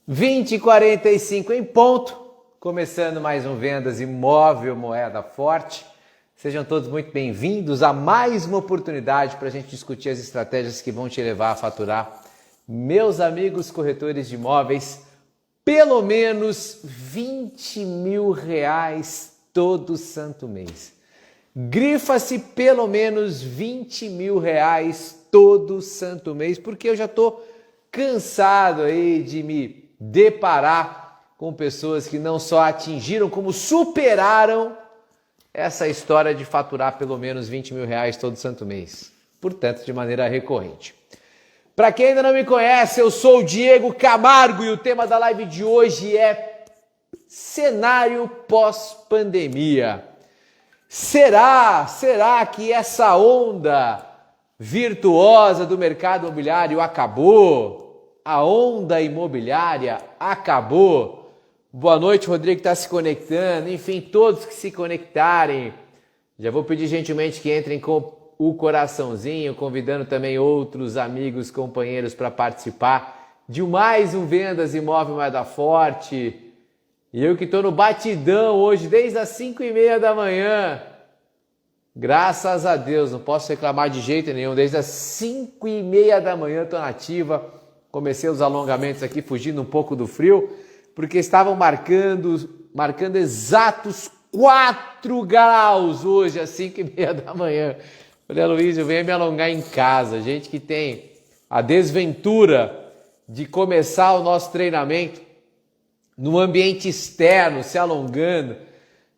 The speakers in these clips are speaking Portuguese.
20h45 em ponto, começando mais um Vendas Imóvel Moeda Forte. Sejam todos muito bem-vindos a mais uma oportunidade para a gente discutir as estratégias que vão te levar a faturar, meus amigos corretores de imóveis, pelo menos R$20 mil todo santo mês. Grifa-se pelo menos R$20 mil todo santo mês, porque eu já estou cansado aí de me deparar com pessoas que não só atingiram, como superaram essa história de faturar pelo menos R$20 mil todo santo mês, portanto, de maneira recorrente. Para quem ainda não me conhece, eu sou o Diego Camargo e o tema da live de hoje é cenário pós-pandemia. Será que essa onda virtuosa do mercado imobiliário acabou? A onda imobiliária acabou? Boa noite, Rodrigo, que está se conectando. Enfim, todos que se conectarem. Já vou pedir gentilmente que entrem com o coraçãozinho, convidando também outros amigos, companheiros para participar de mais um Vendas Imóvel Moeda Forte. E eu que estou no batidão hoje, desde as 5h30 da manhã. Graças a Deus, não posso reclamar de jeito nenhum. Desde as 5h30 da manhã estou na ativa. Comecei os alongamentos aqui, fugindo um pouco do frio, porque estavam marcando exatos 4 graus hoje, às 5h30 da manhã. Olha, Luiz, eu venho me alongar em casa. Gente que tem a desventura de começar o nosso treinamento no ambiente externo, se alongando.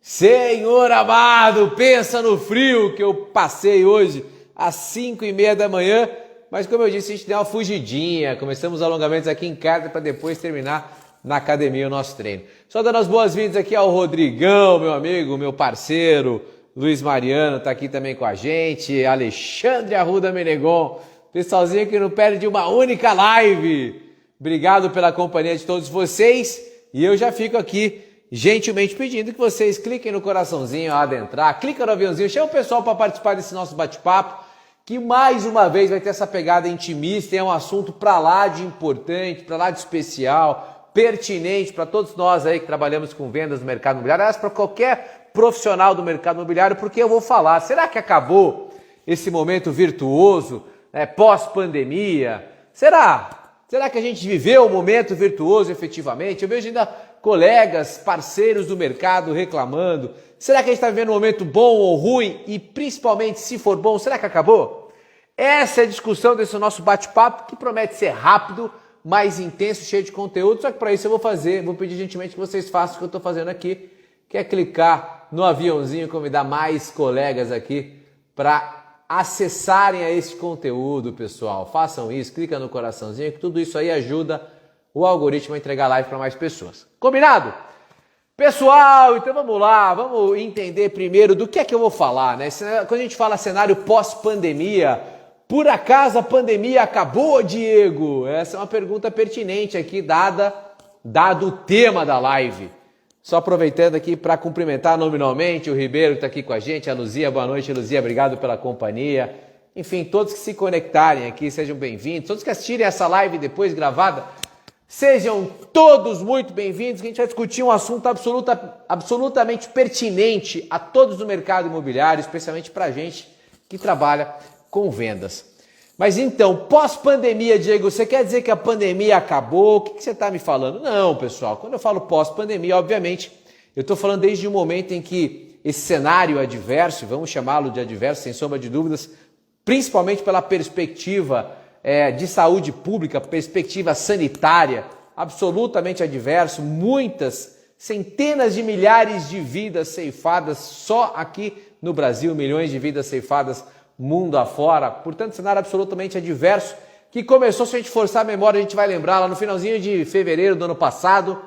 Senhor amado, pensa no frio que eu passei hoje às 5h30 da manhã. Mas como eu disse, a gente deu uma fugidinha. Começamos os alongamentos aqui em casa para depois terminar na academia o nosso treino. Só dando as boas-vindas aqui ao Rodrigão, meu amigo, meu parceiro. Luiz Mariano está aqui também com a gente. Alexandre Arruda Menegon. Pessoalzinho que não perde uma única live. Obrigado pela companhia de todos vocês. E eu já fico aqui gentilmente pedindo que vocês cliquem no coraçãozinho ao adentrar, clica no aviãozinho, chama o pessoal para participar desse nosso bate-papo, que mais uma vez vai ter essa pegada intimista, é um assunto para lá de importante, para lá de especial, pertinente para todos nós aí que trabalhamos com vendas no mercado imobiliário, aliás, para qualquer profissional do mercado imobiliário, porque eu vou falar, será que acabou esse momento virtuoso, pós-pandemia? Será que a gente viveu o momento virtuoso efetivamente? Eu vejo ainda colegas, parceiros do mercado reclamando. Será que a gente está vivendo um momento bom ou ruim? E principalmente, se for bom, será que acabou? Essa é a discussão desse nosso bate-papo, que promete ser rápido, mais intenso, cheio de conteúdo. Só que para isso eu vou pedir gentilmente que vocês façam o que eu estou fazendo aqui, que é clicar no aviãozinho, convidar mais colegas aqui para acessarem a esse conteúdo, pessoal. Façam isso, clica no coraçãozinho, que tudo isso aí ajuda o algoritmo a entregar live para mais pessoas. Combinado? Pessoal, então vamos lá, vamos entender primeiro do que é que eu vou falar, né? Quando a gente fala cenário pós-pandemia, por acaso a pandemia acabou, Diego? Essa é uma pergunta pertinente aqui, dado o tema da live. Só aproveitando aqui para cumprimentar nominalmente o Ribeiro que está aqui com a gente, a Luzia, boa noite, Luzia, obrigado pela companhia. Enfim, todos que se conectarem aqui, sejam bem-vindos. Todos que assistirem essa live depois gravada, sejam todos muito bem-vindos, que a gente vai discutir um assunto absolutamente pertinente a todos do mercado imobiliário, especialmente para a gente que trabalha com vendas. Mas então, pós-pandemia, Diego, você quer dizer que a pandemia acabou? O que você está me falando? Não, pessoal, quando eu falo pós-pandemia, obviamente, eu estou falando desde o momento em que esse cenário adverso, vamos chamá-lo de adverso, sem sombra de dúvidas, principalmente pela perspectiva de saúde pública, perspectiva sanitária, absolutamente adverso, muitas, centenas de milhares de vidas ceifadas só aqui no Brasil, milhões de vidas ceifadas mundo afora, portanto, cenário absolutamente adverso, que começou, se a gente forçar a memória, a gente vai lembrar, lá no finalzinho de fevereiro do ano passado,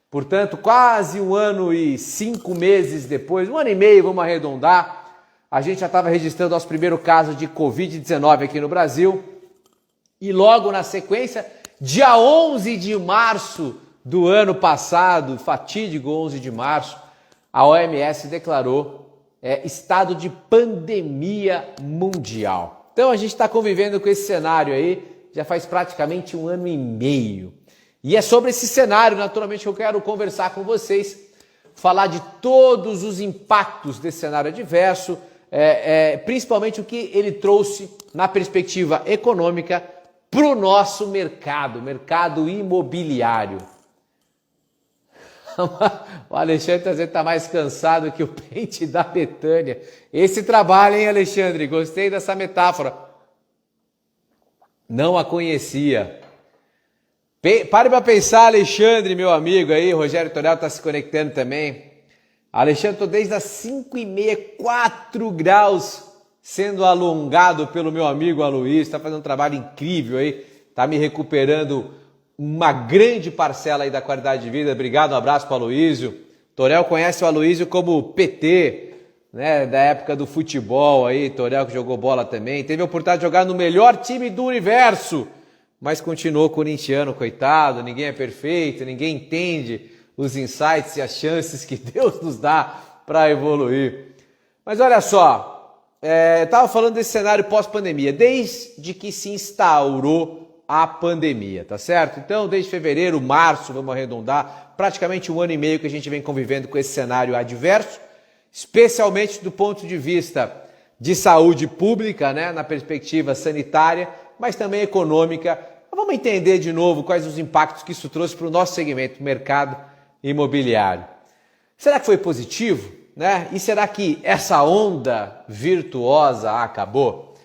portanto, quase 1 ano e 5 meses depois, 1 ano e meio, vamos arredondar, a gente já estava registrando nosso primeiro caso de Covid-19 aqui no Brasil, e logo na sequência, dia 11 de março do ano passado, fatídico 11 de março, a OMS declarou estado de pandemia mundial. Então a gente está convivendo com esse cenário aí, já faz praticamente 1 ano e meio. E é sobre esse cenário, naturalmente, que eu quero conversar com vocês, falar de todos os impactos desse cenário adverso, principalmente o que ele trouxe na perspectiva econômica para o nosso mercado imobiliário. O Alexandre está mais cansado que o pente da Betânia. Esse trabalho, hein, Alexandre? Gostei dessa metáfora. Não a conhecia. Pare para pensar, Alexandre, meu amigo aí. Rogério Torel está se conectando também. Alexandre, estou desde as 5h30, 4 graus, sendo alongado pelo meu amigo Aloysio. Está fazendo um trabalho incrível aí. Está me recuperando uma grande parcela aí da qualidade de vida. Obrigado, um abraço para o Aloysio. Torel conhece o Aloysio como PT, né, da época do futebol aí. Torel que jogou bola também. Teve a oportunidade de jogar no melhor time do universo, mas continuou corintiano, coitado. Ninguém é perfeito, ninguém entende os insights e as chances que Deus nos dá para evoluir. Mas olha só, estava falando desse cenário pós-pandemia, desde que se instaurou a pandemia, tá certo? Então, desde fevereiro, março, vamos arredondar, praticamente 1 ano e meio que a gente vem convivendo com esse cenário adverso, especialmente do ponto de vista de saúde pública, né, na perspectiva sanitária, mas também econômica. Vamos entender de novo quais os impactos que isso trouxe para o nosso segmento, mercado imobiliário. Será que foi positivo, né? E será que essa onda virtuosa acabou?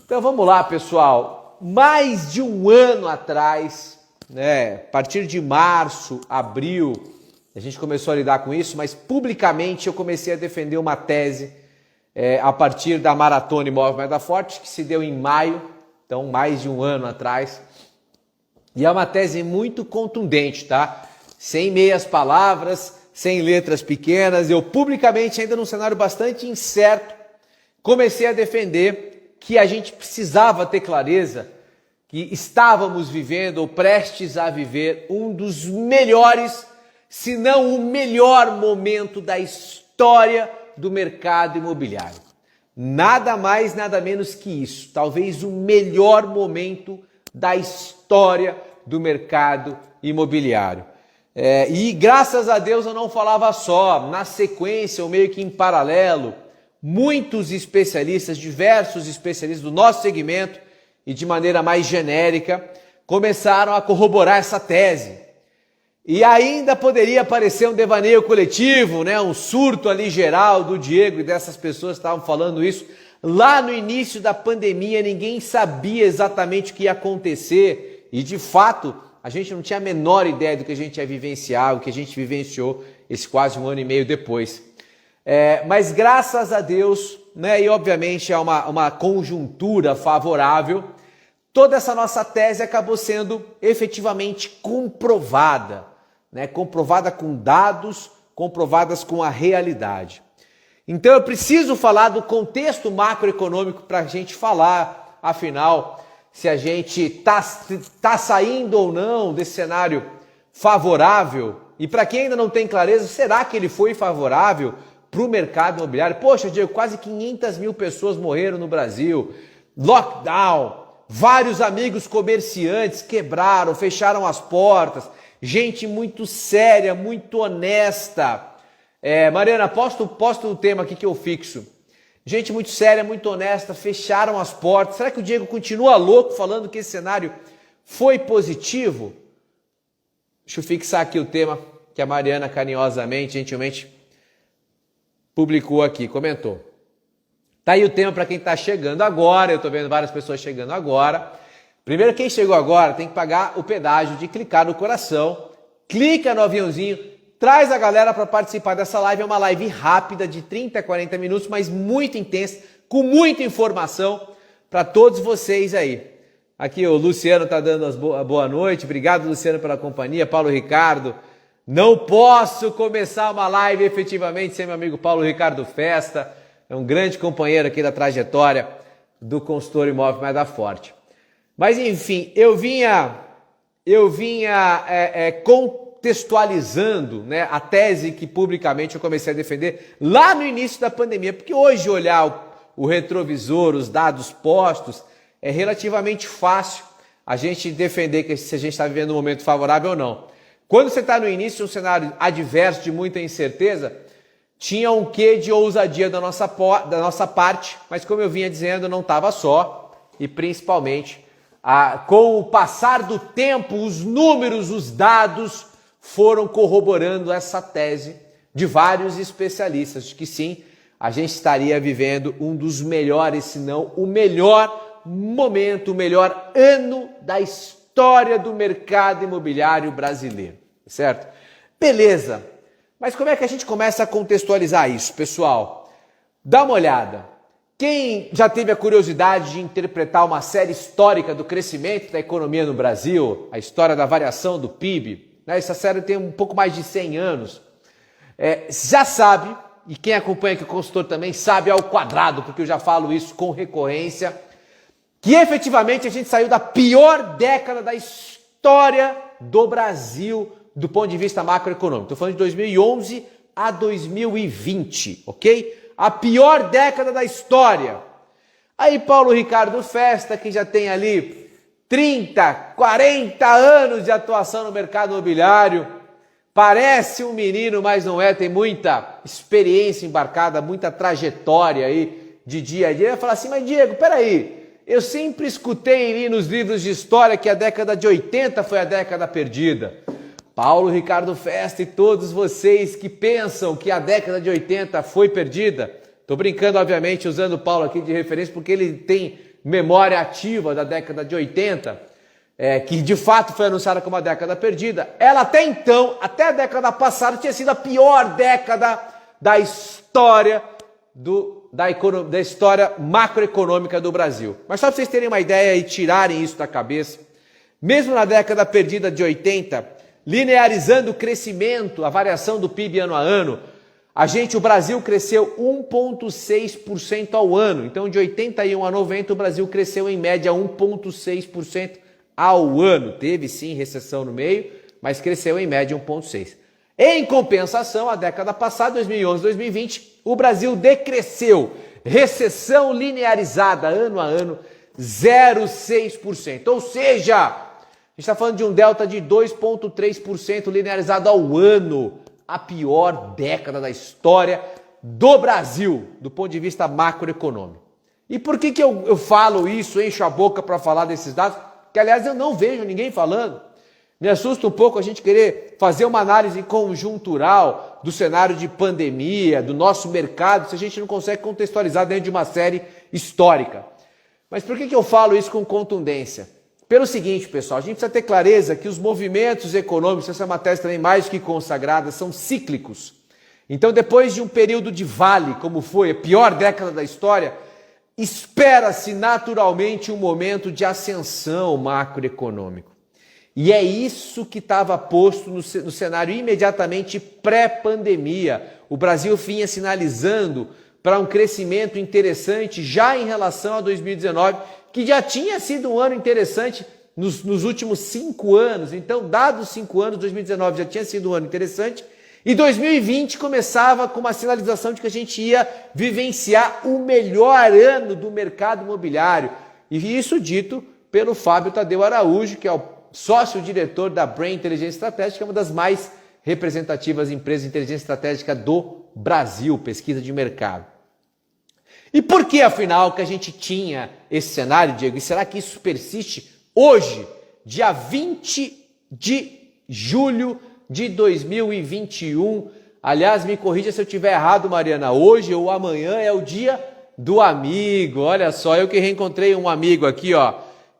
Então vamos lá, pessoal. Mais de 1 ano atrás, né, a partir de março, abril, a gente começou a lidar com isso, mas publicamente eu comecei a defender uma tese a partir da Maratona Imóvel Mais da Forte, que se deu em maio, então mais de 1 ano atrás. E é uma tese muito contundente, tá? Sem meias palavras, sem letras pequenas. Eu publicamente, ainda num cenário bastante incerto, comecei a defender que a gente precisava ter clareza que estávamos vivendo ou prestes a viver um dos melhores, se não o melhor momento da história do mercado imobiliário. Nada mais, nada menos que isso. Talvez o melhor momento da história do mercado imobiliário. E graças a Deus eu não falava só. Na sequência, ou meio que em paralelo, muitos especialistas, diversos especialistas do nosso segmento e de maneira mais genérica, começaram a corroborar essa tese. E ainda poderia parecer um devaneio coletivo, né? Um surto ali geral do Diego e dessas pessoas que estavam falando isso. Lá no início da pandemia, ninguém sabia exatamente o que ia acontecer e, de fato, a gente não tinha a menor ideia do que a gente ia vivenciar, o que a gente vivenciou esse quase 1 ano e meio depois. Mas graças a Deus, né, e obviamente é uma conjuntura favorável, toda essa nossa tese acabou sendo efetivamente comprovada, né, comprovada com dados, comprovadas com a realidade. Então eu preciso falar do contexto macroeconômico para a gente falar, afinal, se a gente está saindo ou não desse cenário favorável. E para quem ainda não tem clareza, será que ele foi favorável para o mercado imobiliário? Poxa, Diego, quase 500 mil pessoas morreram no Brasil, lockdown, vários amigos comerciantes quebraram, fecharam as portas, gente muito séria, muito honesta. Mariana, posta o tema aqui que eu fixo. Gente muito séria, muito honesta, fecharam as portas. Será que o Diego continua louco falando que esse cenário foi positivo? Deixa eu fixar aqui o tema que a Mariana carinhosamente, gentilmente publicou aqui, comentou. Tá aí o tema para quem está chegando agora. Eu estou vendo várias pessoas chegando agora. Primeiro, quem chegou agora tem que pagar o pedágio de clicar no coração. Clica no aviãozinho, traz a galera para participar dessa live. É uma live rápida de 30 a 40 minutos, mas muito intensa, com muita informação para todos vocês aí. Aqui o Luciano está dando a boa noite. Obrigado, Luciano, pela companhia. Paulo Ricardo. Não posso começar uma live efetivamente sem meu amigo Paulo Ricardo Festa. É um grande companheiro aqui da trajetória do consultor imóvel Mais da Forte. Mas enfim, eu vinha contextualizando, né, a tese que publicamente eu comecei a defender lá no início da pandemia. Porque hoje olhar o retrovisor, os dados postos, é relativamente fácil. a gente defender que se a gente está vivendo um momento favorável ou não. Quando você está no início de um cenário adverso, de muita incerteza, tinha um quê de ousadia da nossa parte, mas como eu vinha dizendo, não estava só, e principalmente com o passar do tempo, os números, os dados foram corroborando essa tese de vários especialistas, de que sim, a gente estaria vivendo um dos melhores, se não o melhor momento, o melhor ano da história do mercado imobiliário brasileiro, certo? Beleza, mas como é que a gente começa a contextualizar isso, pessoal? Dá uma olhada. Quem já teve a curiosidade de interpretar uma série histórica do crescimento da economia no Brasil, a história da variação do PIB, né? Essa série tem um pouco mais de 100 anos, já sabe, e quem acompanha aqui o consultor também sabe ao quadrado, porque eu já falo isso com recorrência, que efetivamente a gente saiu da pior década da história do Brasil do ponto de vista macroeconômico. Estou falando de 2011 a 2020, ok? A pior década da história. Aí Paulo Ricardo Festa, que já tem ali 30, 40 anos de atuação no mercado imobiliário, parece um menino, mas não é, tem muita experiência embarcada, muita trajetória aí de dia a dia. Ele vai falar assim, mas Diego, peraí, eu sempre escutei ali nos livros de história que a década de 80 foi a década perdida. Paulo Ricardo Festa e todos vocês que pensam que a década de 80 foi perdida, estou brincando, obviamente, usando o Paulo aqui de referência, porque ele tem memória ativa da década de 80, que de fato foi anunciada como a década perdida. Ela até então, até a década passada, tinha sido a pior década da história da história macroeconômica do Brasil. Mas só para vocês terem uma ideia e tirarem isso da cabeça, mesmo na década perdida de 80, linearizando o crescimento, a variação do PIB ano a ano, o Brasil cresceu 1,6% ao ano. Então, de 81 a 90, o Brasil cresceu em média 1,6% ao ano. Teve sim recessão no meio, mas cresceu em média 1,6%. Em compensação, a década passada, 2011, 2020, o Brasil decresceu. Recessão linearizada ano a ano, 0,6%. Ou seja, a gente está falando de um delta de 2,3% linearizado ao ano, a pior década da história do Brasil, do ponto de vista macroeconômico. E por que eu falo isso, encho a boca para falar desses dados? Que, aliás, eu não vejo ninguém falando. Me assusta um pouco a gente querer fazer uma análise conjuntural do cenário de pandemia, do nosso mercado, se a gente não consegue contextualizar dentro de uma série histórica. Mas por que eu falo isso com contundência? Pelo seguinte, pessoal, a gente precisa ter clareza que os movimentos econômicos, essa é uma tese também mais que consagrada, são cíclicos. Então, depois de um período de vale, como foi a pior década da história, espera-se naturalmente um momento de ascensão macroeconômico. E é isso que estava posto no cenário imediatamente pré-pandemia. O Brasil vinha sinalizando para um crescimento interessante já em relação a 2019, que já tinha sido um ano interessante nos últimos 5 anos. Então, dados os 5 anos, 2019 já tinha sido um ano interessante, e 2020 começava com uma sinalização de que a gente ia vivenciar o melhor ano do mercado imobiliário. E isso dito pelo Fábio Tadeu Araújo, que é o sócio-diretor da Brain Inteligência Estratégica, uma das mais representativas empresas de inteligência estratégica do Brasil, pesquisa de mercado. E por que, afinal, que a gente tinha esse cenário, Diego? E será que isso persiste hoje, dia 20 de julho de 2021? Aliás, me corrija se eu estiver errado, Mariana. Hoje ou amanhã é o dia do amigo. Olha só, eu que reencontrei um amigo aqui, ó,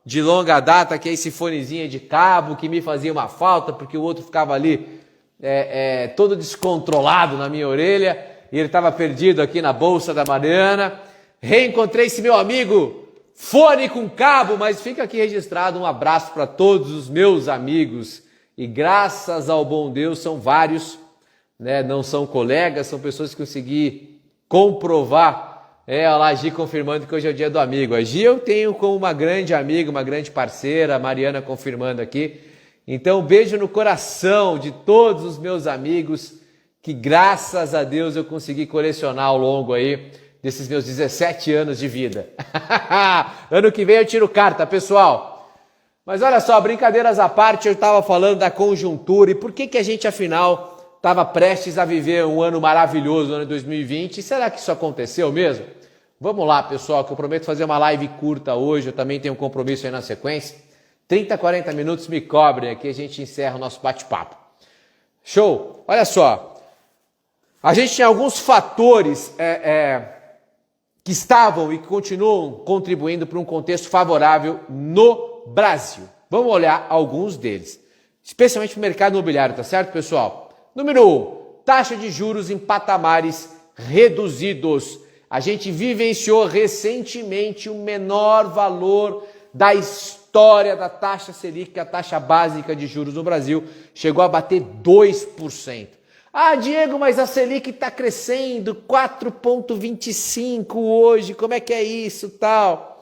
de longa data, que é esse fonezinho de cabo, que me fazia uma falta, porque o outro ficava ali todo descontrolado na minha orelha, e ele estava perdido aqui na bolsa da Mariana. Reencontrei esse meu amigo, fone com cabo, mas fica aqui registrado um abraço para todos os meus amigos, e graças ao bom Deus são vários, né? Não são colegas, são pessoas que consegui comprovar. Olha lá, a Gi confirmando que hoje é o dia do amigo. A Gi eu tenho como uma grande amiga, uma grande parceira, a Mariana confirmando aqui. Então, beijo no coração de todos os meus amigos, que graças a Deus eu consegui colecionar ao longo aí desses meus 17 anos de vida. Ano que vem eu tiro carta, pessoal. Mas olha só, brincadeiras à parte, eu estava falando da conjuntura e por que a gente, afinal, estava prestes a viver um ano maravilhoso, o ano de 2020. E será que isso aconteceu mesmo? Vamos lá, pessoal, que eu prometo fazer uma live curta hoje, eu também tenho um compromisso aí na sequência. 30, 40 minutos me cobrem aqui, a gente encerra o nosso bate-papo. Show? Olha só, a gente tinha alguns fatores que estavam e que continuam contribuindo para um contexto favorável no Brasil. Vamos olhar alguns deles, especialmente para o mercado imobiliário, tá certo, pessoal? Número 1, taxa de juros em patamares reduzidos. A gente vivenciou recentemente o menor valor da história da taxa Selic, que é a taxa básica de juros no Brasil, chegou a bater 2%. Ah, Diego, mas a Selic está crescendo, 4,25 hoje, como é que é isso, tal?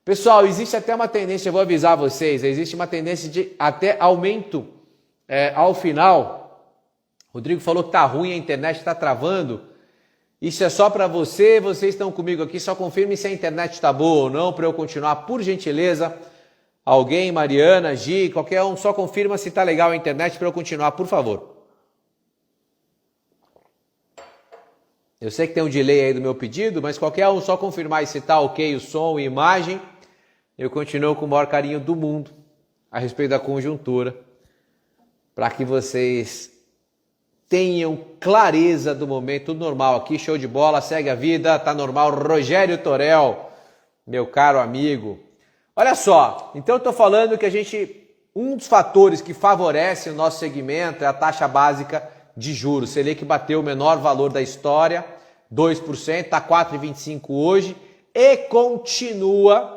Pessoal, existe até uma tendência, eu vou avisar vocês, existe uma tendência de até aumento ao final. Rodrigo falou que tá ruim, a internet está travando. Isso é só para vocês estão comigo aqui, só confirme se a internet está boa ou não, para eu continuar, por gentileza. Alguém, Mariana, Gi, qualquer um, só confirma se está legal a internet para eu continuar, por favor. Eu sei que tem um delay aí do meu pedido, mas qualquer um, só confirmar se está ok o som e imagem. Eu continuo com o maior carinho do mundo a respeito da conjuntura, para que vocês tenham clareza do momento, tudo normal aqui, show de bola, segue a vida, tá normal. Rogério Torel, meu caro amigo. Olha só, então eu tô falando que um dos fatores que favorece o nosso segmento é a taxa básica de juros. Selic bateu o menor valor da história, 2%, tá 4,25 hoje e continua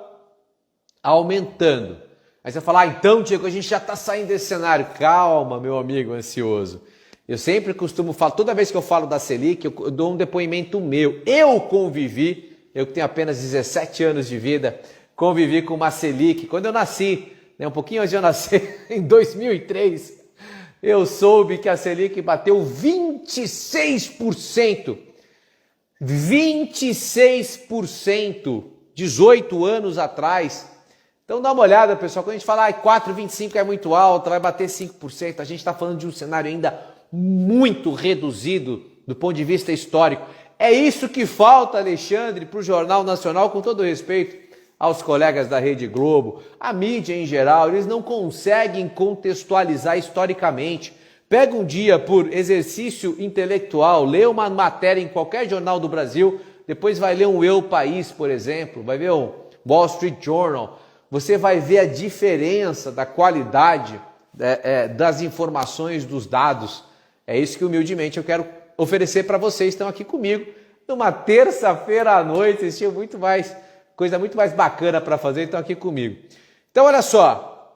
aumentando. Aí você vai falar, então, Diego, a gente já está saindo desse cenário. Calma, meu amigo ansioso. Eu sempre costumo falar, toda vez que eu falo da Selic, eu dou um depoimento meu. Eu que tenho apenas 17 anos de vida, convivi com uma Selic. Quando eu nasci, um pouquinho antes de eu nascer, em 2003, eu soube que a Selic bateu 26%. 26%, 18 anos atrás. Então dá uma olhada, pessoal, quando a gente fala 4,25 é muito alto, vai bater 5%, a gente está falando de um cenário ainda muito reduzido do ponto de vista histórico. É isso que falta, Alexandre, para o Jornal Nacional, com todo respeito aos colegas da Rede Globo, a mídia em geral, eles não conseguem contextualizar historicamente. Pega um dia por exercício intelectual, lê uma matéria em qualquer jornal do Brasil, depois vai ler um Eu País, por exemplo, vai ver um Wall Street Journal, você vai ver a diferença da qualidade das informações, dos dados. É isso que humildemente eu quero oferecer para vocês que estão aqui comigo numa terça-feira à noite. Vocês tinham coisa muito mais bacana para fazer, estão aqui comigo. Então olha só,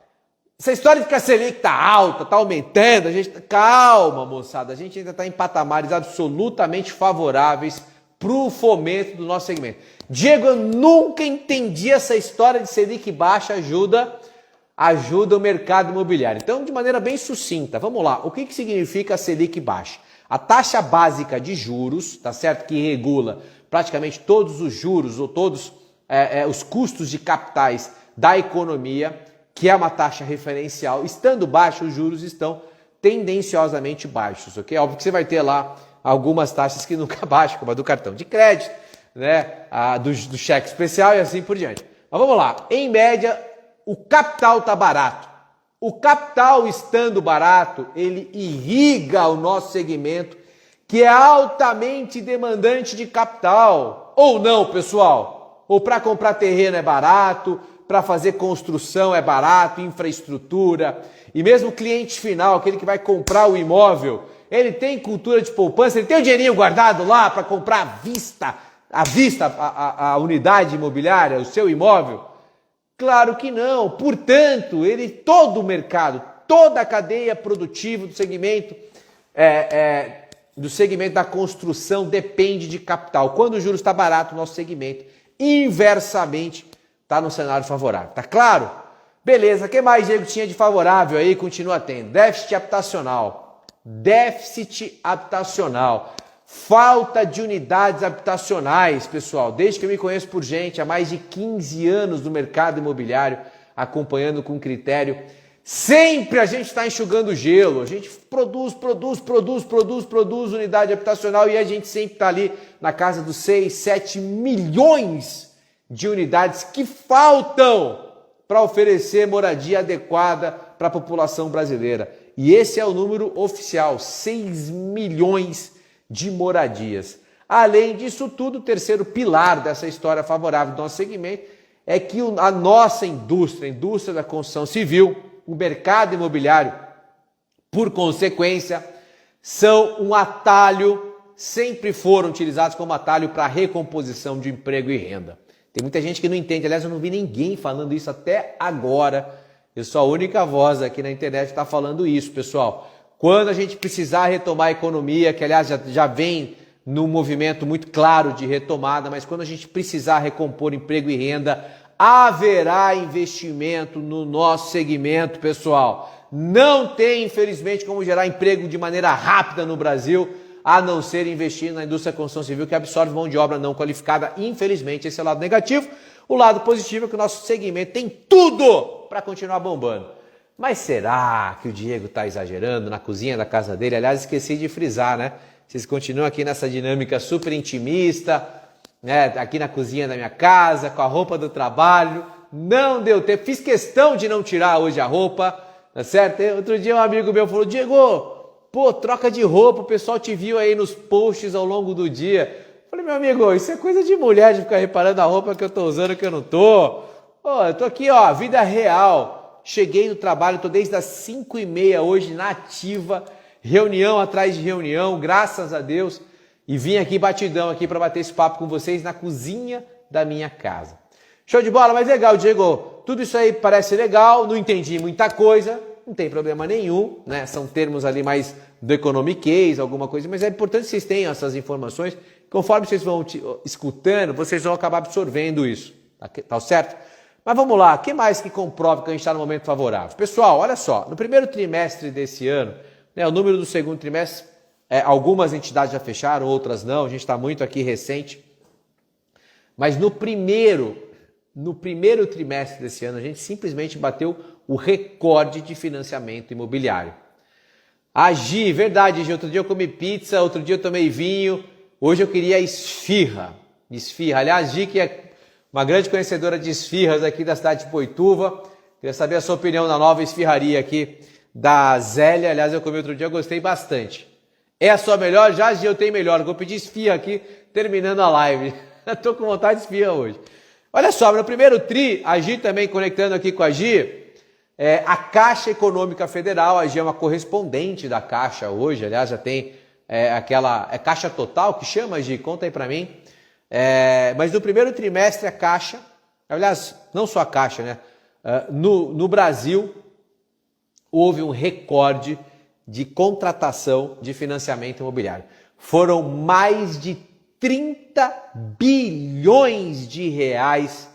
essa história de que a Selic está alta, está aumentando, calma, moçada, a gente ainda está em patamares absolutamente favoráveis para o fomento do nosso segmento. Diego, eu nunca entendi essa história de Selic baixa ajuda o mercado imobiliário. Então, de maneira bem sucinta, vamos lá. O que significa a Selic baixa? A taxa básica de juros, tá certo? Que regula praticamente todos os juros ou todos os custos de capitais da economia, que é uma taxa referencial. Estando baixo, os juros estão tendenciosamente baixos, ok? Óbvio que você vai ter lá algumas taxas que nunca baixam, como a do cartão de crédito, né? A do cheque especial e assim por diante. Mas vamos lá, em média, o capital está barato. O capital estando barato, ele irriga o nosso segmento, que é altamente demandante de capital. Ou não, pessoal? Ou para comprar terreno é barato, para fazer construção é barato, infraestrutura. E mesmo o cliente final, aquele que vai comprar o imóvel, ele tem cultura de poupança, ele tem o dinheirinho guardado lá para comprar à vista a unidade imobiliária, o seu imóvel? Claro que não. Portanto, todo o mercado, toda a cadeia produtiva do segmento da construção depende de capital. Quando o juros está barato, o nosso segmento inversamente está no cenário favorável. Tá claro? Beleza. O que mais, Diego, tinha de favorável aí? Continua tendo. Déficit habitacional. Falta de unidades habitacionais, pessoal. Desde que eu me conheço por gente, há mais de 15 anos no mercado imobiliário, acompanhando com critério. Sempre a gente está enxugando gelo, a gente produz unidade habitacional e a gente sempre está ali na casa dos 6, 7 milhões de unidades que faltam para oferecer moradia adequada para a população brasileira. E esse é o número oficial, 6 milhões de moradias. Além disso tudo, o terceiro pilar dessa história favorável do nosso segmento é que a nossa indústria, a indústria da construção civil, o mercado imobiliário, por consequência, são um atalho, sempre foram utilizados como atalho para recomposição de emprego e renda. Tem muita gente que não entende, aliás, eu não vi ninguém falando isso até agora. Eu sou a única voz aqui na internet que está falando isso, pessoal. Quando a gente precisar retomar a economia, que aliás já vem num movimento muito claro de retomada, mas quando a gente precisar recompor emprego e renda, haverá investimento no nosso segmento, pessoal. Não tem, infelizmente, como gerar emprego de maneira rápida no Brasil, a não ser investir na indústria da construção civil, que absorve mão de obra não qualificada. Infelizmente, esse é o lado negativo. O lado positivo é que o nosso segmento tem tudo para continuar bombando. Mas será que o Diego está exagerando na cozinha da casa dele? Aliás, esqueci de frisar, né? Vocês continuam aqui nessa dinâmica super intimista, né? Aqui na cozinha da minha casa, com a roupa do trabalho. Não deu tempo. Fiz questão de não tirar hoje a roupa, tá certo? Outro dia um amigo meu falou, Diego, pô, troca de roupa, o pessoal te viu aí nos posts ao longo do dia. Falei, meu amigo, isso é coisa de mulher, de ficar reparando a roupa que eu tô usando, que eu não tô. Ó, eu tô aqui, ó, vida real. Cheguei no trabalho, tô desde as 5h30 hoje na ativa, reunião atrás de reunião, graças a Deus. E vim aqui batidão aqui para bater esse papo com vocês na cozinha da minha casa. Show de bola, mas legal, Diego. Tudo isso aí parece legal, não entendi muita coisa, não tem problema nenhum, né? São termos ali mais do economiquez, alguma coisa, mas é importante que vocês tenham essas informações. Conforme vocês vão escutando, vocês vão acabar absorvendo isso, tá certo? Mas vamos lá, o que mais que comprova que a gente está no momento favorável? Pessoal, olha só, no primeiro trimestre desse ano, né, o número do segundo trimestre, algumas entidades já fecharam, outras não, a gente está muito aqui recente, mas no primeiro trimestre desse ano, a gente simplesmente bateu o recorde de financiamento imobiliário. A Gi, verdade, Gi, outro dia eu comi pizza, outro dia eu tomei vinho, hoje eu queria esfirra. Aliás, Gi, que é uma grande conhecedora de esfirras aqui da cidade de Boituva, queria saber a sua opinião na nova esfirraria aqui da Zélia, aliás, eu comi outro dia, eu gostei bastante. É a sua melhor? Já, Gi, eu tenho melhor, vou pedir esfirra aqui, terminando a live. Estou com vontade de esfirra hoje. Olha só, no primeiro tri, a Gi também conectando aqui com a Gi, a Caixa Econômica Federal, a Gi é uma correspondente da Caixa hoje, aliás, já tem aquela... É Caixa Total que chama, Gi? Conta aí para mim. Mas no primeiro trimestre a Caixa, aliás, não só a Caixa, né? No Brasil, houve um recorde de contratação de financiamento imobiliário. Foram mais de 30 bilhões de reais,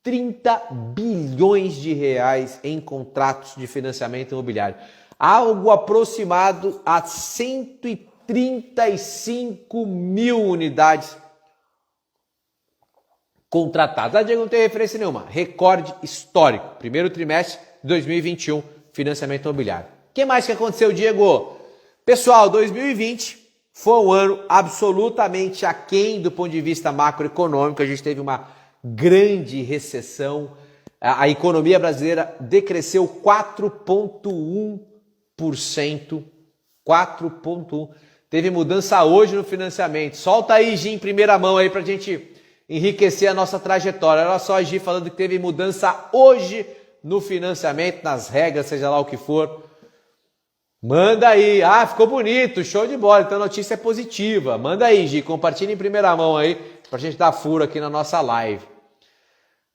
30 bilhões de reais em contratos de financiamento imobiliário. Algo aproximado a 135 mil unidades contratadas. Ah, Diego, não tem referência nenhuma. Recorde histórico. Primeiro trimestre de 2021, financiamento imobiliário. O que mais que aconteceu, Diego? Pessoal, 2020... foi um ano absolutamente aquém do ponto de vista macroeconômico. A gente teve uma grande recessão. A economia brasileira decresceu 4,1%. 4,1%. Teve mudança hoje no financiamento. Solta aí, Gi, em primeira mão aí para a gente enriquecer a nossa trajetória. Olha só a Gi falando que teve mudança hoje no financiamento, nas regras, seja lá o que for. Manda aí. Ah, ficou bonito, show de bola. Então a notícia é positiva. Manda aí, Gi, compartilha em primeira mão aí pra gente dar furo aqui na nossa live.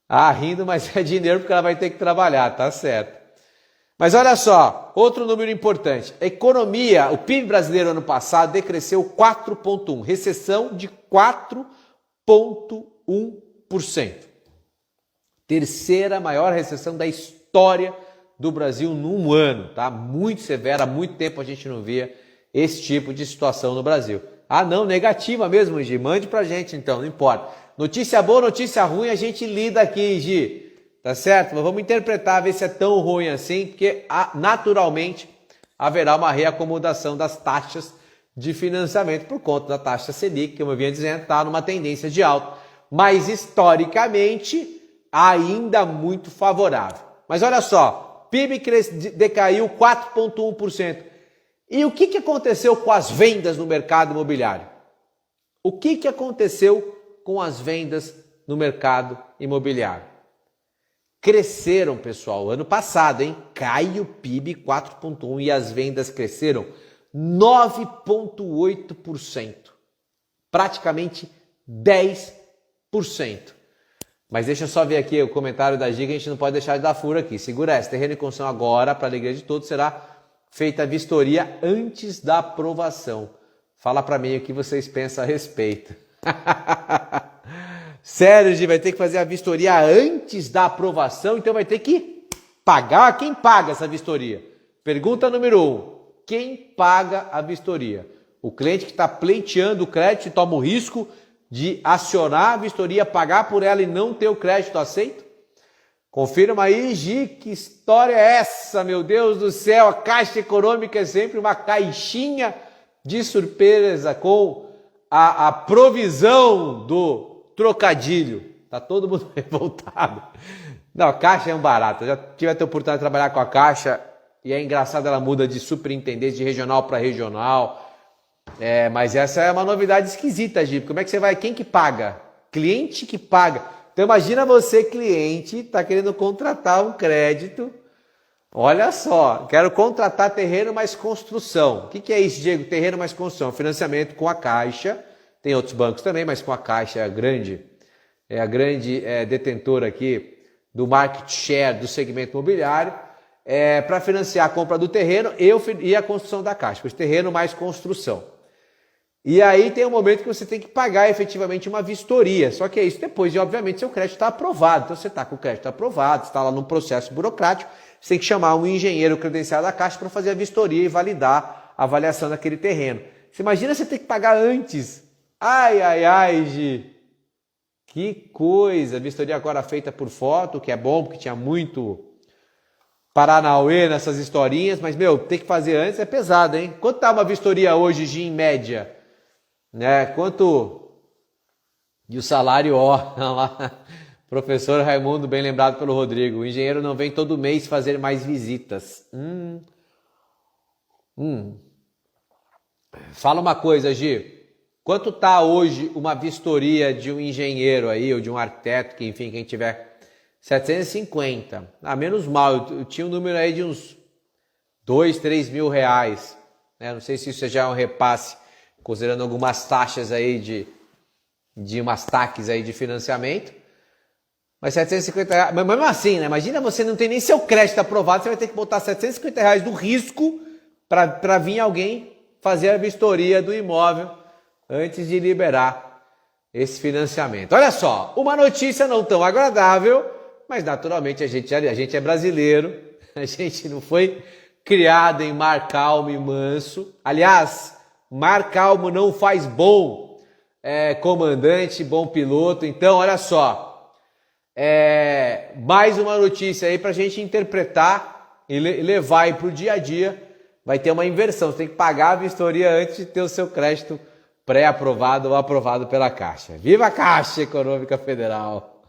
Ah, rindo, mas é dinheiro porque ela vai ter que trabalhar, tá certo. Mas olha só, outro número importante. A economia, o PIB brasileiro ano passado decresceu 4,1%. Recessão de 4,1%. Terceira maior recessão da história do Brasil num ano, tá? Muito severa, há muito tempo a gente não via esse tipo de situação no Brasil. Ah, não, negativa mesmo, Gi, mande pra gente então, não importa. Notícia boa, notícia ruim, a gente lida aqui, Gi. tá certo? Mas vamos interpretar, ver se é tão ruim assim, porque naturalmente haverá uma reacomodação das taxas de financiamento por conta da taxa Selic, que, como eu vinha dizendo, está numa tendência de alta, mas historicamente ainda muito favorável. Mas olha só, PIB decaiu 4,1%. E o que aconteceu com as vendas no mercado imobiliário? O que aconteceu com as vendas no mercado imobiliário? Cresceram, pessoal, ano passado, hein? Cai o PIB 4,1% e as vendas cresceram 9,8%. Praticamente 10%. Mas deixa eu só ver aqui o comentário da Giga, a gente não pode deixar de dar furo aqui. Segura essa, terreno em construção agora, para a alegria de todos, será feita a vistoria antes da aprovação. Fala para mim o que vocês pensam a respeito. Sério, Gi, vai ter que fazer a vistoria antes da aprovação, então vai ter que pagar. Quem paga essa vistoria? Pergunta número 1. Quem paga a vistoria? O cliente que está pleiteando o crédito e toma o risco de acionar a vistoria, pagar por ela e não ter o crédito aceito? Confirma aí, Gi, que história é essa, meu Deus do céu? A Caixa Econômica é sempre uma caixinha de surpresa com a provisão do trocadilho. Tá todo mundo revoltado. Não, a Caixa é um barato. Eu já tive a oportunidade de trabalhar com a Caixa e é engraçado, ela muda de superintendente de regional para regional. Mas essa é uma novidade esquisita, Gi. Como é que você vai? Quem que paga? Cliente que paga. Então imagina você, cliente, está querendo contratar um crédito. Olha só, quero contratar terreno mais construção. O que é isso, Diego? Terreno mais construção. Financiamento com a Caixa. Tem outros bancos também, mas com a Caixa é a grande detentora aqui do market share do segmento imobiliário, para financiar a compra do terreno e a construção da Caixa, pois terreno mais construção. E aí tem um momento que você tem que pagar efetivamente uma vistoria, só que é isso depois de, obviamente, seu crédito está aprovado. Então você está com o crédito aprovado, está lá num processo burocrático, você tem que chamar um engenheiro credenciado da Caixa para fazer a vistoria e validar a avaliação daquele terreno. Você imagina você ter que pagar antes. Ai, Gi. Que coisa. Vistoria agora feita por foto, que é bom, porque tinha muito paranauê nessas historinhas. Mas, ter que fazer antes é pesado, hein? Quanto tá uma vistoria hoje, Gi, em média? Quanto... E o salário, lá. Professor Raimundo, bem lembrado pelo Rodrigo. O engenheiro não vem todo mês fazer mais visitas. Fala uma coisa, Gi. Quanto está hoje uma vistoria de um engenheiro aí, ou de um arquiteto, que enfim, quem tiver? 750. Menos mal, eu tinha um número aí de uns 2, 3 mil reais. Não sei se isso já é um repasse, considerando algumas taxas aí de umas taxas aí de financiamento. Mas 750 reais, mas mesmo assim, né? Imagina você não tem nem seu crédito aprovado, você vai ter que botar 750 reais do risco para vir alguém fazer a vistoria do imóvel antes de liberar esse financiamento. Olha só, uma notícia não tão agradável, mas naturalmente a gente é brasileiro, a gente não foi criado em mar calmo e manso. Aliás, mar calmo não faz bom comandante, bom piloto. Então, olha só, mais uma notícia aí para a gente interpretar e levar aí para o dia a dia. Vai ter uma inversão, você tem que pagar a vistoria antes de ter o seu crédito pré-aprovado ou aprovado pela Caixa. Viva a Caixa Econômica Federal!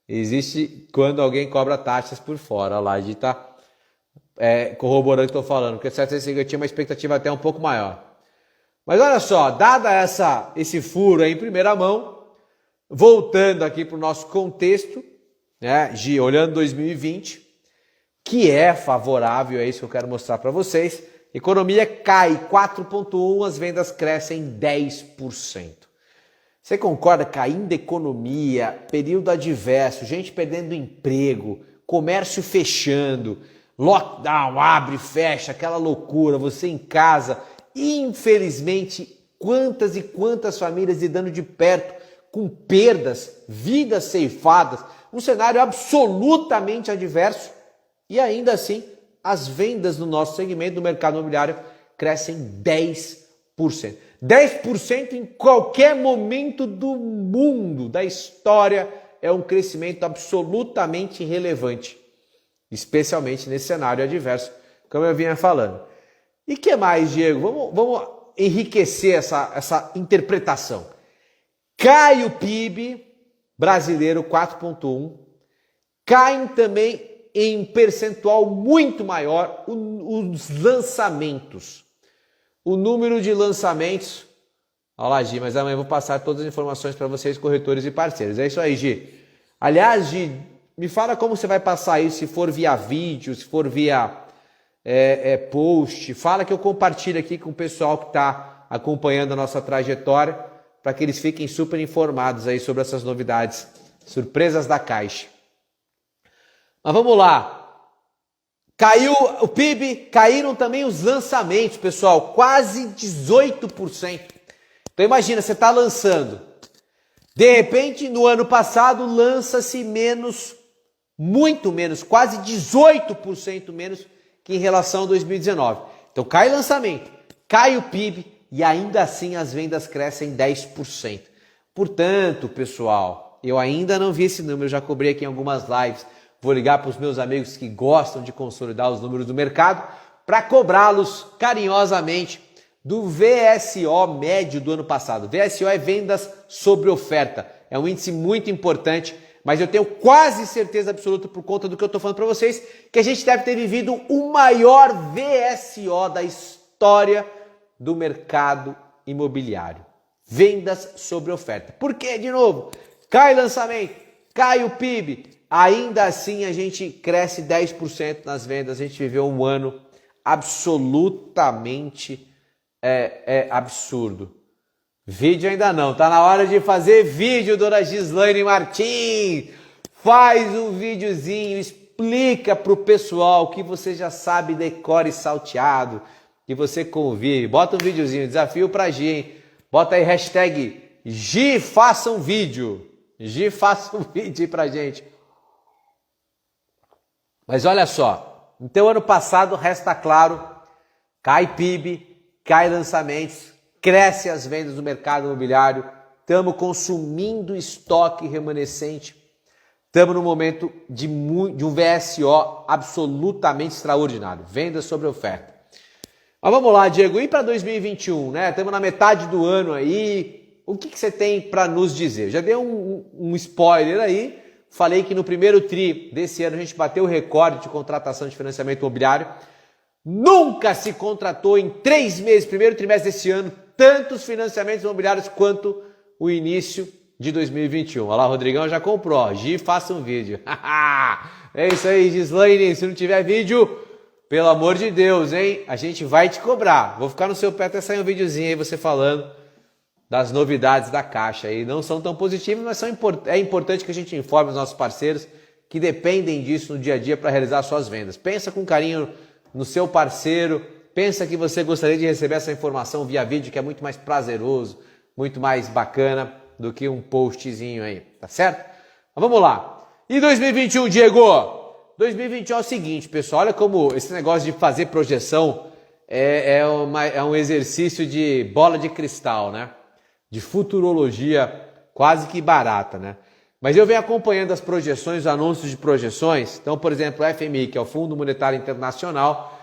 Existe quando alguém cobra taxas por fora. Olha lá, a gente está corroborando o que estou falando, porque 750 eu tinha uma expectativa até um pouco maior. Mas olha só, dada esse furo aí em primeira mão, voltando aqui para o nosso contexto, Gi, olhando 2020, que é favorável, é isso que eu quero mostrar para vocês. Economia cai 4,1%, as vendas crescem 10%. Você concorda? Caindo a economia, período adverso, gente perdendo emprego, comércio fechando, lockdown, abre, fecha, aquela loucura, você em casa. Infelizmente, quantas e quantas famílias lidando de perto com perdas, vidas ceifadas, um cenário absolutamente adverso e ainda assim as vendas no nosso segmento do mercado imobiliário crescem 10%. 10% em qualquer momento do mundo, da história é um crescimento absolutamente relevante, especialmente nesse cenário adverso, como eu vinha falando. E que mais, Diego? Vamos enriquecer essa interpretação. Cai o PIB brasileiro 4,1, caem também em percentual muito maior os lançamentos. O número de lançamentos. Olha lá, Gi, mas amanhã eu vou passar todas as informações para vocês, corretores e parceiros. É isso aí, Gi. Aliás, Gi, me fala como você vai passar isso, se for via vídeo, se for via post. Fala que eu compartilho aqui com o pessoal que está acompanhando a nossa trajetória, para que eles fiquem super informados aí sobre essas novidades, surpresas da Caixa. Mas vamos lá. Caiu o PIB, caíram também os lançamentos, pessoal, quase 18%. Então imagina, você está lançando. De repente, no ano passado, lança-se menos, muito menos, quase 18% menos que em relação a 2019. Então cai lançamento, cai o PIB e ainda assim as vendas crescem 10%. Portanto, pessoal, eu ainda não vi esse número, eu já cobri aqui em algumas lives. Vou ligar para os meus amigos que gostam de consolidar os números do mercado para cobrá-los carinhosamente do VSO médio do ano passado. VSO é vendas sobre oferta. É um índice muito importante, mas eu tenho quase certeza absoluta, por conta do que eu estou falando para vocês, que a gente deve ter vivido o maior VSO da história do mercado imobiliário. Vendas sobre oferta. Por quê? De novo, cai lançamento, cai o PIB, ainda assim a gente cresce 10% nas vendas. A gente viveu um ano absolutamente absurdo. Vídeo ainda não, tá na hora de fazer vídeo, dona Gislaine Martins. Faz um videozinho, explica pro pessoal que você já sabe decore salteado, que você convive. Bota um videozinho, desafio pra Gi, hein? Bota aí hashtag Gi faça um vídeo. Gi faça um vídeo aí pra gente. Mas olha só, então ano passado, resta claro, cai PIB, cai lançamentos, cresce as vendas do mercado imobiliário, estamos consumindo estoque remanescente, estamos no momento de um VSO absolutamente extraordinário, vendas sobre oferta. Mas vamos lá, Diego, e para 2021, né? Estamos na metade do ano aí, o que você tem para nos dizer? Eu já dei um spoiler aí, falei que no primeiro tri desse ano a gente bateu o recorde de contratação de financiamento imobiliário. Nunca se contratou em 3 meses, primeiro trimestre desse ano, tantos financiamentos imobiliários quanto o início de 2021. Olha lá, o Rodrigão já comprou. Gi, faça um vídeo. É isso aí, Gislaine. Se não tiver vídeo, pelo amor de Deus, hein? A gente vai te cobrar. Vou ficar no seu pé até sair um videozinho aí, você falando das novidades da Caixa. Aí não são tão positivas, mas é importante que a gente informe os nossos parceiros que dependem disso no dia a dia para realizar suas vendas. Pensa com carinho no seu parceiro, pensa que você gostaria de receber essa informação via vídeo, que é muito mais prazeroso, muito mais bacana do que um postzinho aí, tá certo? Mas vamos lá. E 2021, Diego? 2021 é o seguinte, pessoal, olha como esse negócio de fazer projeção é um exercício de bola de cristal, né? De futurologia quase que barata, né? Mas eu venho acompanhando as projeções, os anúncios de projeções. Então, por exemplo, o FMI, que é o Fundo Monetário Internacional,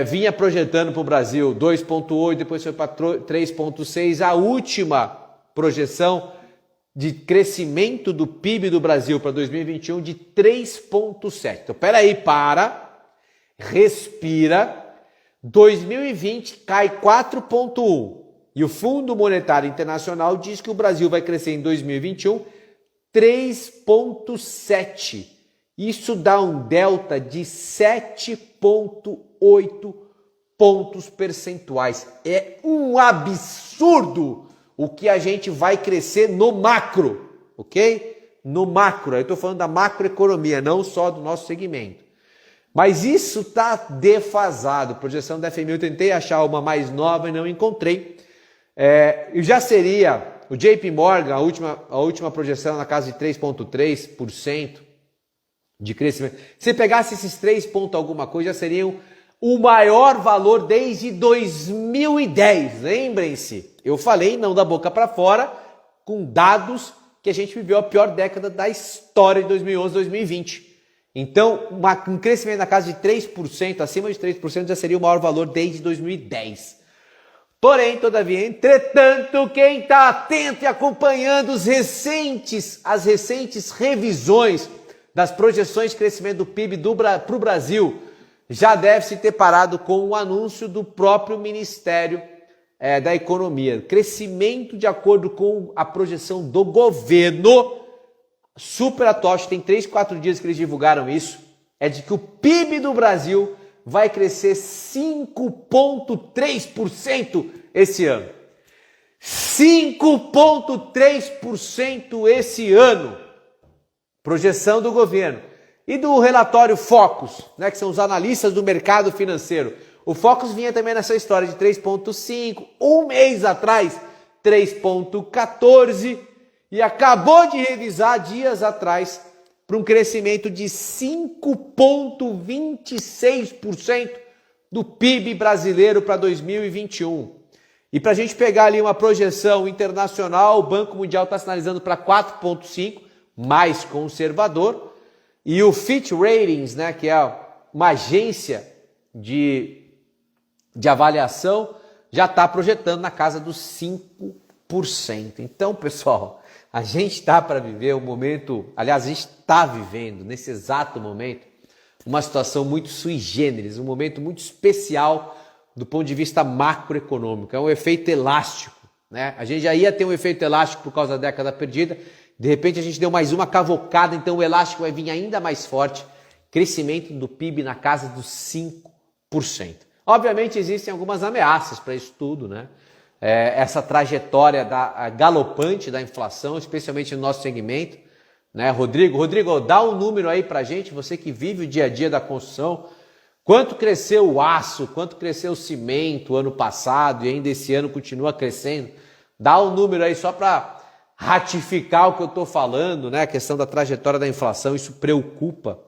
vinha projetando para o Brasil 2,8, depois foi para 3,6. A última projeção de crescimento do PIB do Brasil para 2021 de 3,7. Então, peraí, respira. 2020 cai 4,1. E o Fundo Monetário Internacional diz que o Brasil vai crescer em 2021 3,7. Isso dá um delta de 7,8 pontos percentuais. É um absurdo o que a gente vai crescer no macro, ok? No macro, eu estou falando da macroeconomia, não só do nosso segmento. Mas isso está defasado. Projeção da FMI, eu tentei achar uma mais nova e não encontrei. Já seria o JP Morgan, a última projeção na casa de 3,3% de crescimento. Se pegasse esses 3 pontos alguma coisa, já seriam o maior valor desde 2010. Lembrem-se, eu falei não da boca para fora, com dados que a gente viveu a pior década da história de 2011, 2020. Então, um crescimento na casa de 3%, acima de 3%, já seria o maior valor desde 2010. Porém, todavia, entretanto, quem está atento e acompanhando as recentes revisões das projeções de crescimento do PIB para o Brasil, já deve se ter parado com o anúncio do próprio Ministério da Economia. Crescimento de acordo com a projeção do governo, super atual, tem 3, 4 dias que eles divulgaram isso, é de que o PIB do Brasil vai crescer 5,3% esse ano. 5,3% esse ano. Projeção do governo. E do relatório Focus, né, que são os analistas do mercado financeiro. O Focus vinha também nessa história de 3,5%, um mês atrás, 3,14%, e acabou de revisar dias atrás para um crescimento de 5,26% do PIB brasileiro para 2021. E para a gente pegar ali uma projeção internacional, o Banco Mundial está sinalizando para 4,5%, mais conservador, e o Fitch Ratings, né, que é uma agência de avaliação, já está projetando na casa dos 5%. Então, pessoal, a gente está para viver um momento, aliás, a gente está vivendo, nesse exato momento, uma situação muito sui generis, um momento muito especial do ponto de vista macroeconômico. É um efeito elástico, né? A gente já ia ter um efeito elástico por causa da década perdida, de repente a gente deu mais uma cavocada, então o elástico vai vir ainda mais forte, crescimento do PIB na casa dos 5%. Obviamente existem algumas ameaças para isso tudo, né? Essa trajetória galopante da inflação, especialmente no nosso segmento, né? Rodrigo, dá um número aí para a gente, você que vive o dia a dia da construção, quanto cresceu o aço, quanto cresceu o cimento ano passado e ainda esse ano continua crescendo, dá um número aí só para ratificar o que eu estou falando, né? A questão da trajetória da inflação, isso preocupa.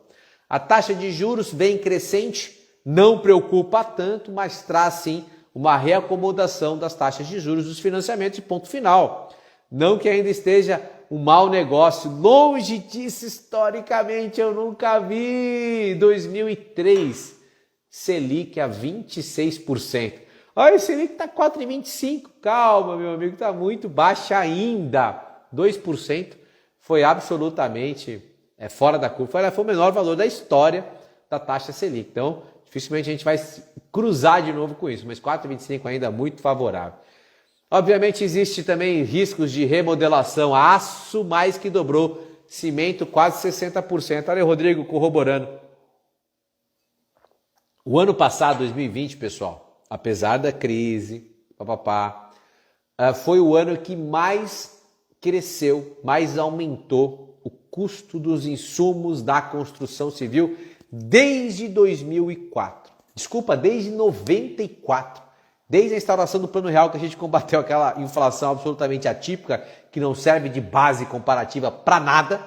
A taxa de juros vem crescente, não preocupa tanto, mas traz sim uma reacomodação das taxas de juros dos financiamentos e ponto final. Não que ainda esteja um mau negócio, longe disso historicamente, eu nunca vi. 2003, Selic a 26%. Olha, o Selic está 4,25%, calma meu amigo, está muito baixa ainda. 2% foi absolutamente fora da curva, foi o menor valor da história da taxa Selic. Então, dificilmente a gente vai cruzar de novo com isso, mas 4,25 ainda muito favorável. Obviamente existe também riscos de remodelação, aço mais que dobrou, cimento quase 60%. Olha o Rodrigo corroborando. O ano passado, 2020, pessoal, apesar da crise, foi o ano que mais cresceu, mais aumentou o custo dos insumos da construção civil desde 2004. Desculpa, desde 94. Desde a instauração do Plano Real que a gente combateu aquela inflação absolutamente atípica, que não serve de base comparativa para nada,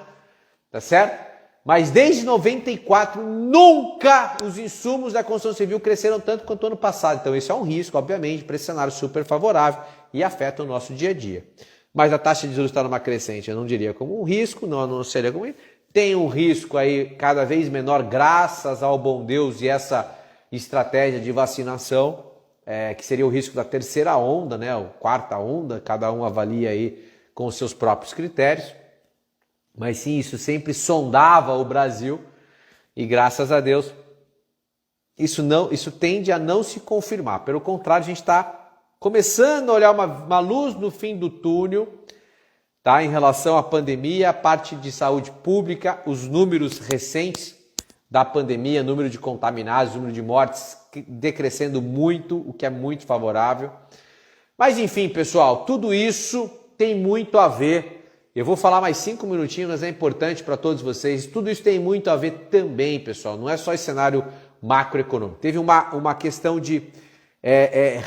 tá certo? Mas desde 94, nunca os insumos da construção civil cresceram tanto quanto ano passado. Então esse é um risco, obviamente, para esse cenário super favorável e afeta o nosso dia a dia. Mas a taxa de juros está numa crescente, eu não diria como um risco, não seria como... Tem um risco aí cada vez menor, graças ao bom Deus e essa estratégia de vacinação, que seria o risco da terceira onda, né, ou quarta onda, cada um avalia aí com os seus próprios critérios. Mas sim, isso sempre sondava o Brasil e graças a Deus isso tende a não se confirmar. Pelo contrário, a gente está começando a olhar uma luz no fim do túnel, tá? Em relação à pandemia, a parte de saúde pública, os números recentes da pandemia, número de contaminados, número de mortes decrescendo muito, o que é muito favorável. Mas enfim, pessoal, tudo isso tem muito a ver. Eu vou falar mais 5 minutinhos, mas é importante para todos vocês. Tudo isso tem muito a ver também, pessoal. Não é só esse cenário macroeconômico. Teve uma questão de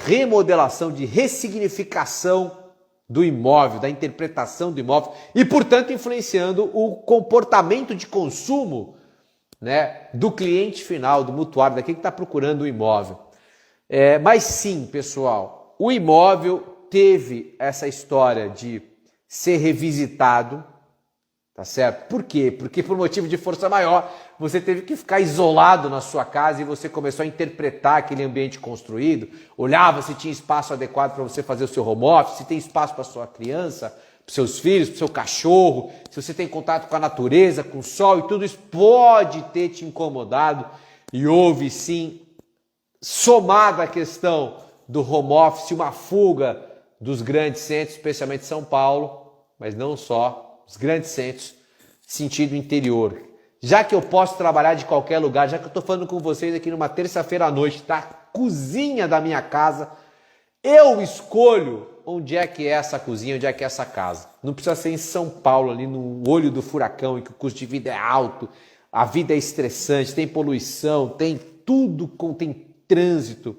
remodelação, de ressignificação do imóvel, da interpretação do imóvel e, portanto, influenciando o comportamento de consumo, né, do cliente final, do mutuário, daquele que está procurando o imóvel. Mas sim, pessoal, o imóvel teve essa história de ser revisitado, Tá certo? Por quê? Porque por motivo de força maior, você teve que ficar isolado na sua casa e você começou a interpretar aquele ambiente construído, olhava se tinha espaço adequado para você fazer o seu home office, se tem espaço para sua criança, para os seus filhos, para o seu cachorro, se você tem contato com a natureza, com o sol, e tudo isso pode ter te incomodado. E houve sim, somada a questão do home office, uma fuga dos grandes centros, especialmente São Paulo, mas não só, os grandes centros, sentido interior. Já que eu posso trabalhar de qualquer lugar, já que eu estou falando com vocês aqui numa terça-feira à noite, da cozinha da minha casa, eu escolho onde é que é essa cozinha, onde é que é essa casa. Não precisa ser em São Paulo, ali no olho do furacão, em que o custo de vida é alto, a vida é estressante, tem poluição, tem tudo, tem trânsito,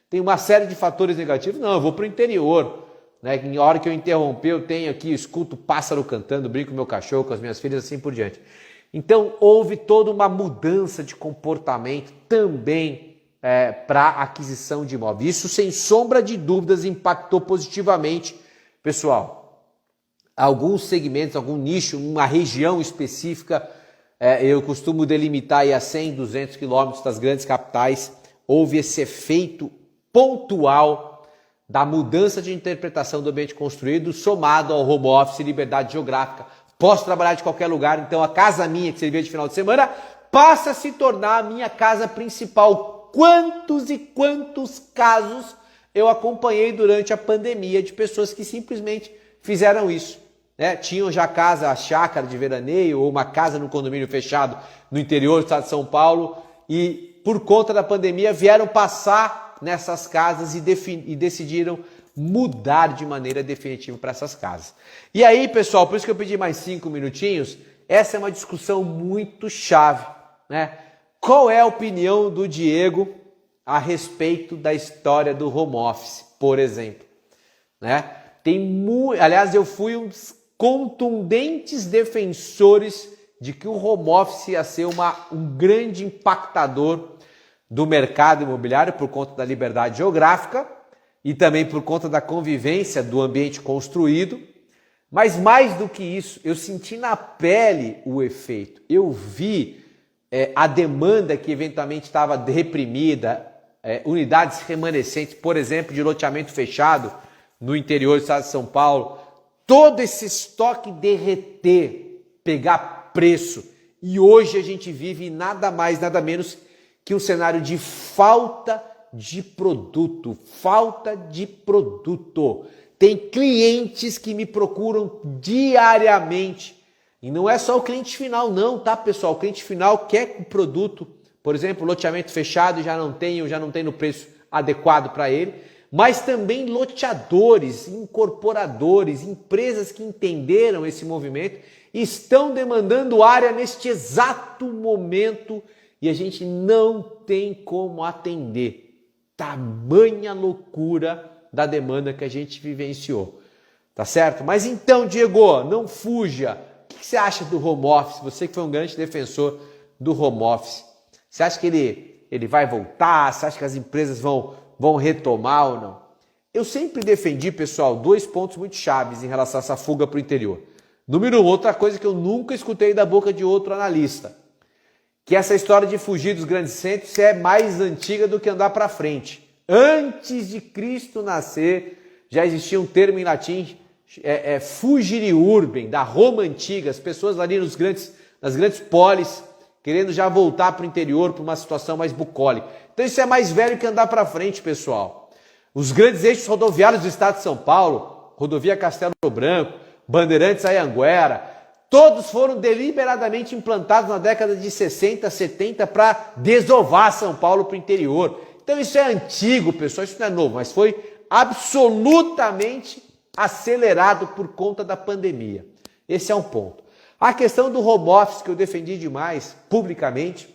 tem uma série de fatores negativos. Não, eu vou para o interior. Né? Na hora que eu interromper, eu tenho aqui, eu escuto pássaro cantando, brinco com meu cachorro, com as minhas filhas, assim por diante. Então, houve toda uma mudança de comportamento também para a aquisição de imóveis. Isso, sem sombra de dúvidas, impactou positivamente, pessoal. Alguns segmentos, algum nicho, uma região específica, eu costumo delimitar aí a 100, 200 quilômetros das grandes capitais, houve esse efeito pontual da mudança de interpretação do ambiente construído, somado ao home office, liberdade geográfica. Posso trabalhar de qualquer lugar, então a casa minha, que servia de final de semana, passa a se tornar a minha casa principal. Quantos e quantos casos eu acompanhei durante a pandemia de pessoas que simplesmente fizeram isso. Né? Tinham já casa, a chácara de veraneio, ou uma casa no condomínio fechado no interior do estado de São Paulo, e por conta da pandemia vieram passar nessas casas e decidiram mudar de maneira definitiva para essas casas. E aí, pessoal, por isso que eu pedi mais 5 minutinhos, essa é uma discussão muito chave, né? Qual é a opinião do Diego a respeito da história do home office, por exemplo? Né? Aliás, eu fui um dos contundentes defensores de que o home office ia ser um grande impactador do mercado imobiliário por conta da liberdade geográfica e também por conta da convivência do ambiente construído. Mas mais do que isso, eu senti na pele o efeito. Eu vi a demanda que eventualmente estava reprimida, unidades remanescentes, por exemplo, de loteamento fechado no interior do estado de São Paulo, todo esse estoque derreter, pegar preço. E hoje a gente vive nada mais, nada menos que um cenário de falta de produto, Tem clientes que me procuram diariamente, e não é só o cliente final não, tá pessoal? O cliente final quer o produto, por exemplo, loteamento fechado já não tem no preço adequado para ele, mas também loteadores, incorporadores, empresas que entenderam esse movimento, estão demandando área neste exato momento, e a gente não tem como atender. Tamanha loucura da demanda que a gente vivenciou. Tá certo? Mas então, Diego, não fuja. O que você acha do home office? Você que foi um grande defensor do home office. Você acha que ele vai voltar? Você acha que as empresas vão retomar ou não? Eu sempre defendi, pessoal, 2 pontos muito chaves em relação a essa fuga para o interior. Número 1, outra coisa que eu nunca escutei da boca de outro analista, que essa história de fugir dos grandes centros é mais antiga do que andar para frente. Antes de Cristo nascer, já existia um termo em latim, fugere urbem, da Roma antiga, as pessoas ali nas grandes polis, querendo já voltar para o interior, para uma situação mais bucólica. Então isso é mais velho que andar para frente, pessoal. Os grandes eixos rodoviários do estado de São Paulo, rodovia Castelo Branco, Bandeirantes Anhanguera, todos foram deliberadamente implantados na década de 60, 70 para desovar São Paulo para o interior. Então isso é antigo, pessoal, isso não é novo, mas foi absolutamente acelerado por conta da pandemia. Esse é um ponto. A questão do home office, que eu defendi demais publicamente,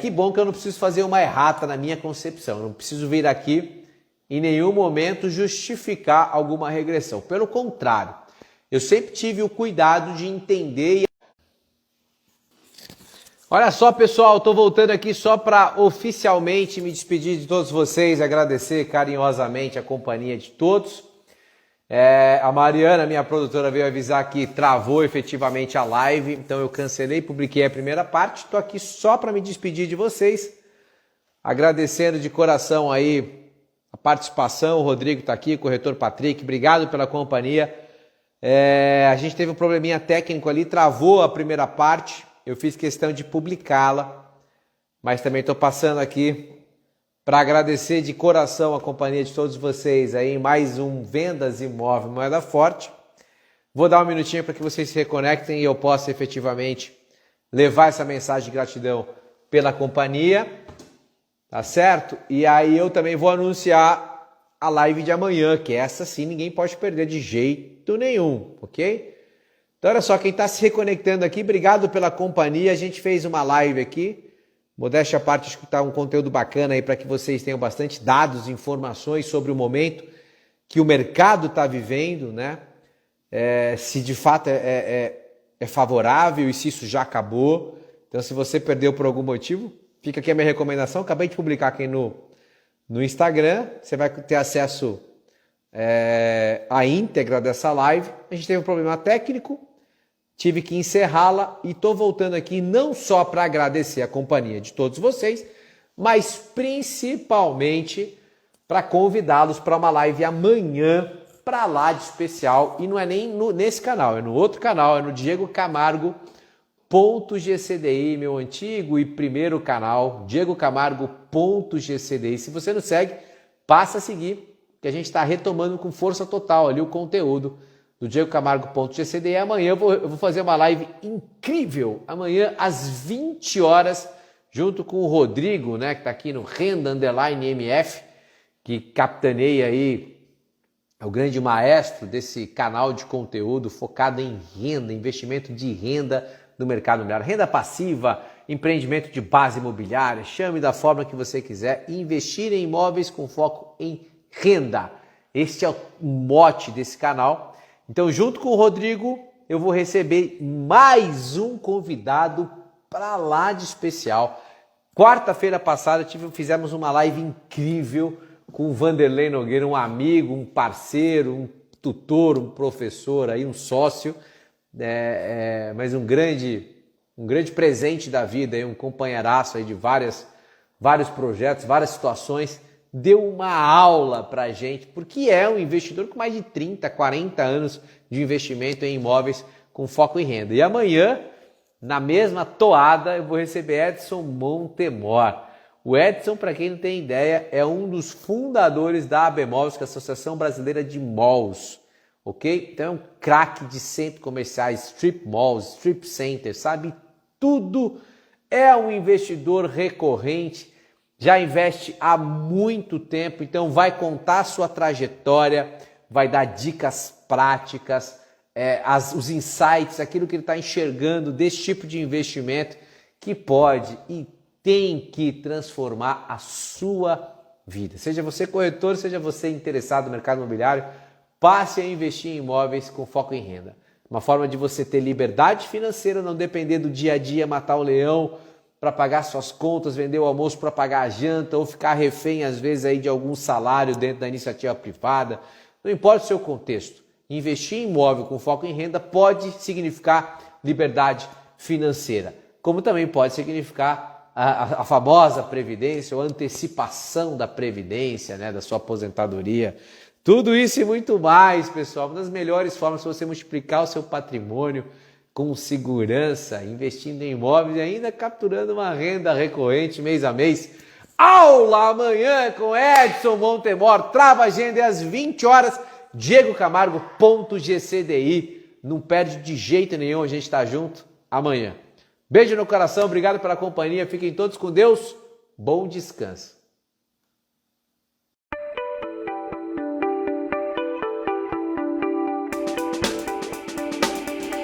que bom que eu não preciso fazer uma errata na minha concepção, eu não preciso vir aqui em nenhum momento justificar alguma regressão. Pelo contrário, eu sempre tive o cuidado de entender. Olha só, pessoal, estou voltando aqui só para oficialmente me despedir de todos vocês, agradecer carinhosamente a companhia de todos. A Mariana, minha produtora, veio avisar que travou efetivamente a live, então eu cancelei, publiquei a primeira parte. Estou aqui só para me despedir de vocês, agradecendo de coração aí a participação. O Rodrigo está aqui, o corretor Patrick, obrigado pela companhia. A gente teve um probleminha técnico ali, travou a primeira parte, eu fiz questão de publicá-la, mas também estou passando aqui para agradecer de coração a companhia de todos vocês aí em mais um Vendas Imóvel Moeda Forte. Vou dar um minutinho para que vocês se reconectem e eu possa efetivamente levar essa mensagem de gratidão pela companhia, tá certo? E aí eu também vou anunciar a live de amanhã, que essa sim ninguém pode perder de jeito nenhum, ok? Então olha só, quem está se reconectando aqui, obrigado pela companhia. A gente fez uma live aqui, modéstia à parte, escutar um conteúdo bacana aí para que vocês tenham bastante dados e informações sobre o momento que o mercado está vivendo, né? Se de fato é favorável e se isso já acabou. Então, se você perdeu por algum motivo, fica aqui a minha recomendação. Acabei de publicar aqui no Instagram. Você vai ter acesso à íntegra dessa live. A gente teve um problema técnico, tive que encerrá-la e estou voltando aqui não só para agradecer a companhia de todos vocês, mas principalmente para convidá-los para uma live amanhã, para lá de especial. E não é nem nesse canal, é no outro canal, é no Diego Camargo.gcdi, meu antigo e primeiro canal, Diego Camargo.gcdi. Se você não segue, passa a seguir, que a gente está retomando com força total ali o conteúdo do Diego Camargo.gcdi. Amanhã eu vou fazer uma live incrível, amanhã às 20 horas, junto com o Rodrigo, né, que está aqui no Renda Underline MF, que capitaneia aí, é o grande maestro desse canal de conteúdo focado em renda, investimento de renda no mercado imobiliário, renda passiva, empreendimento de base imobiliária, chame da forma que você quiser, investir em imóveis com foco em renda. Este é o mote desse canal. Então, junto com o Rodrigo, eu vou receber mais um convidado para lá de especial. Quarta-feira passada fizemos uma live incrível com o Vanderlei Nogueira, um amigo, um parceiro, um tutor, um professor, aí, um sócio, mas um grande presente da vida, aí, um companheiraço aí de vários projetos, várias situações. Deu uma aula para a gente, porque é um investidor com mais de 30, 40 anos de investimento em imóveis com foco em renda. E amanhã, na mesma toada, eu vou receber Edson Montemor. O Edson, para quem não tem ideia, é um dos fundadores da AB Malls, que é a Associação Brasileira de Malls, ok? Então é um craque de centros comerciais, strip malls, strip centers, sabe tudo. É um investidor recorrente, já investe há muito tempo, então vai contar a sua trajetória, vai dar dicas práticas, os insights, aquilo que ele está enxergando desse tipo de investimento que pode e tem que transformar a sua vida. Seja você corretor, seja você interessado no mercado imobiliário, passe a investir em imóveis com foco em renda. Uma forma de você ter liberdade financeira, não depender do dia a dia, matar o leão para pagar suas contas, vender o almoço para pagar a janta ou ficar refém às vezes aí de algum salário dentro da iniciativa privada. Não importa o seu contexto, investir em imóvel com foco em renda pode significar liberdade financeira, como também pode significar a famosa previdência ou antecipação da previdência, né, da sua aposentadoria. Tudo isso e muito mais, pessoal. Uma das melhores formas de você multiplicar o seu patrimônio com segurança, investindo em imóveis e ainda capturando uma renda recorrente mês a mês. Aula amanhã com Edson Montemor. Trava a agenda às 20 horas. DiegoCamargo.gcdi. Não perde de jeito nenhum, a gente está junto amanhã. Beijo no coração, obrigado pela companhia. Fiquem todos com Deus. Bom descanso.